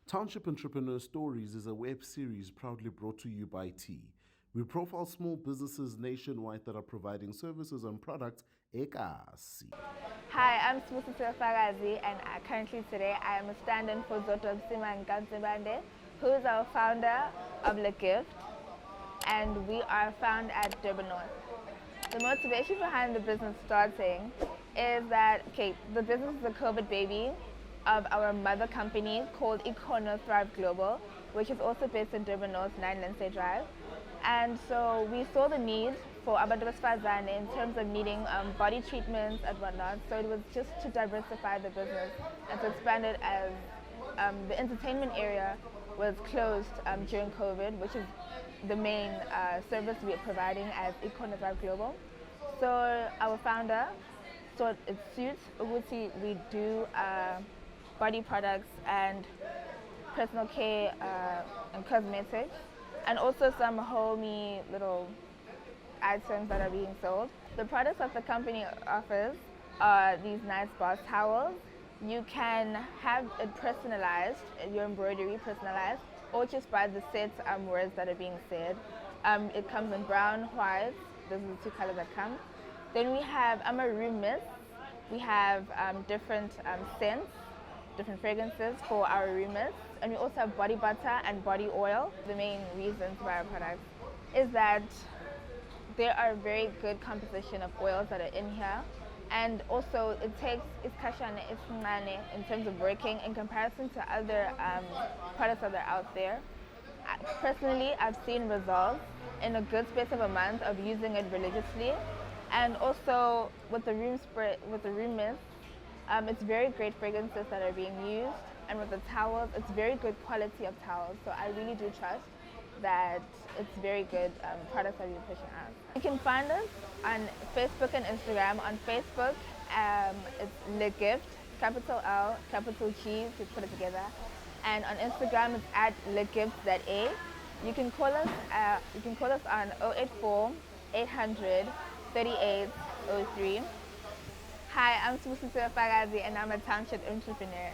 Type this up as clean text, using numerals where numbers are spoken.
Township Entrepreneurs Stories is a web series proudly brought to you by T. We profile small businesses nationwide that are providing services and products ekasi. Hi, I'm Sibusisiwe Fakazi, and currently today I am standing for Zoto Msimang, who is our founder of Le Gift, and we are found at Durban North. The motivation behind the business starting is that, the business is a COVID baby of our mother company called Econo Thrive Global, which is also based in Durban North, 9 Lindsay Drive. And so we saw the need for abantu besifazane in terms of needing body treatments and whatnot. So it was just to diversify the business and to expand it as the entertainment area was closed during COVID, which is the main service we are providing as Econo Thrive Global. So our founder thought it suits Uguti. We do body products and personal care and cosmetics, and also some homey little items that are being sold. The products that the company offers are these nice bath towels. You can have it personalized, your embroidery personalized, or just by the set words that are being said. It comes in brown, white, those are the two colors that come. Then we have room mist. We have different scents, different fragrances for our room mist. And we also have body butter and body oil. The main reason to buy our products is that there are very good composition of oils that are in here. And also it takes in terms of working in comparison to other products that are out there. Personally, I've seen results in a good space of a month of using it religiously. And also with the room spray, with the room mist, it's very great fragrances that are being used. And with the towels, it's very good quality of towels. So I really do trust that it's very good products that we're pushing out. You can find us on Facebook and Instagram. On Facebook, it's Le Gift, capital L, capital G, to put it together. And on Instagram, it's at legift.a. You can call us. You can call us on 084 800 3803. Hi, I'm Sibusisiwe Fakazi, and I'm a township entrepreneur.